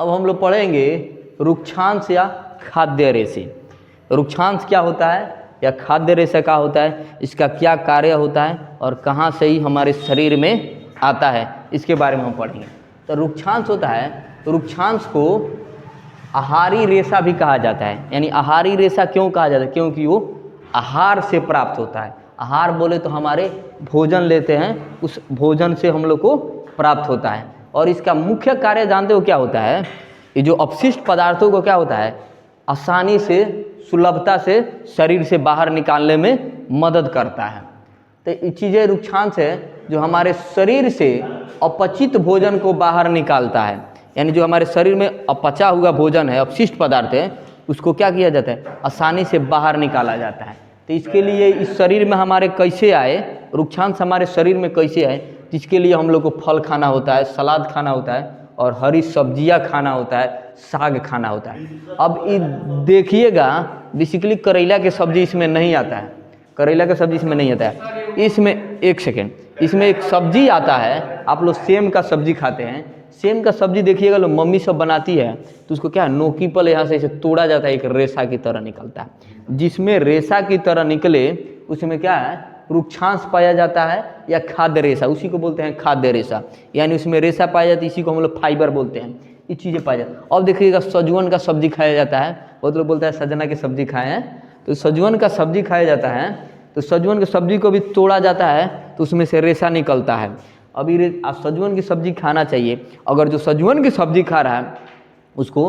अब हम लोग पढ़ेंगे रुक्षांश या खाद्य रेशे। रुक्षांश क्या होता है या खाद्य रेशा क्या होता है, इसका क्या कार्य होता है और कहाँ से ही हमारे शरीर में आता है, इसके बारे में हम पढ़ेंगे। तो रुक्षांश होता है, तो रुक्षांश को आहारी रेशा भी कहा जाता है। यानी आहारी रेशा क्यों कहा जाता है, क्योंकि वो आहार से प्राप्त होता है। आहार बोले तो हमारे भोजन लेते हैं, उस भोजन से हम लोग को प्राप्त होता है। और इसका मुख्य कार्य जानते हो क्या होता है, ये जो अपशिष्ट पदार्थों को क्या होता है, आसानी से सुलभता से शरीर से बाहर निकालने में मदद करता है। तो ये चीज़ें रुक्षांश है जो हमारे शरीर से अपचित भोजन को बाहर निकालता है। यानी जो हमारे शरीर में अपचा हुआ भोजन है, अपशिष्ट पदार्थ है, उसको क्या किया जाता है, आसानी से बाहर निकाला जाता है। तो इसके लिए इस शरीर में हमारे कैसे आए, रुक्षांश हमारे शरीर में कैसे आए, जिसके लिए हम लोग को फल खाना होता है, सलाद खाना होता है और हरी सब्जियां खाना होता है, साग खाना होता है। अब ये देखिएगा बेसिकली करेला के सब्जी इसमें नहीं आता है, करेला का सब्जी इसमें नहीं आता है। इसमें एक सेकेंड, इसमें एक सब्जी आता है, आप लोग सेम का सब्जी खाते हैं, सेम का सब्जी देखिएगा लोग मम्मी सब बनाती है, तो उसको क्या है, नोकी पर यहाँ से इसे तोड़ा जाता है, एक रेशा की तरह निकलता है। जिसमें रेशा की तरह निकले उसमें क्या है, रुक्षांश पाया जाता है या खाद्य रेशा, उसी को बोलते हैं खाद्य रेशा। यानी उसमें रेशा पाया जाती है, इसी को हम लोग फाइबर बोलते हैं। ये चीज़ें पाई जाती है। अब देखिएगा सजवन का सब्जी खाया जाता है, बहुत लोग बोलता है सजना की सब्जी खाए हैं, तो सजवन का सब्जी खाया जाता है, तो सजवन की सब्जी को भी तोड़ा जाता है तो उसमें से रेशा निकलता है। अभी सजवन की सब्जी खाना चाहिए। अगर जो सजवन की सब्जी खा रहा है उसको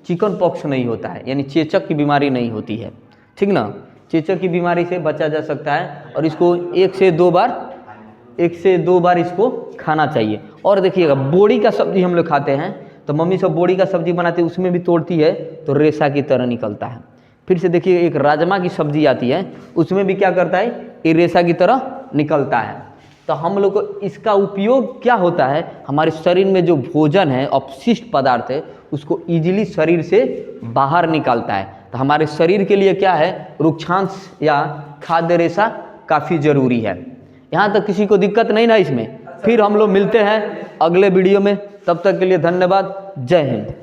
चिकन पॉक्स नहीं होता है, यानी चेचक की बीमारी नहीं होती है, ठीक ना। चेचक की बीमारी से बचा जा सकता है और इसको एक से दो बार इसको खाना चाहिए। और देखिएगा बोड़ी का सब्जी हम लोग खाते हैं, तो मम्मी सब बोड़ी का सब्जी बनाती है, उसमें भी तोड़ती है तो रेशा की तरह निकलता है। फिर से देखिए एक राजमा की सब्जी आती है, उसमें भी क्या करता है, ये रेशा की तरह निकलता है। तो हम लोग को इसका उपयोग क्या होता है, हमारे शरीर में जो भोजन है, अपशिष्ट पदार्थ है, उसको इजीली शरीर से बाहर निकालता है। तो हमारे शरीर के लिए क्या है, रुक्षांश या खाद्य रेशा काफ़ी ज़रूरी है। यहाँ तक किसी को दिक्कत नहीं ना इसमें। फिर हम लोग मिलते हैं अगले वीडियो में, तब तक के लिए धन्यवाद। जय हिंद।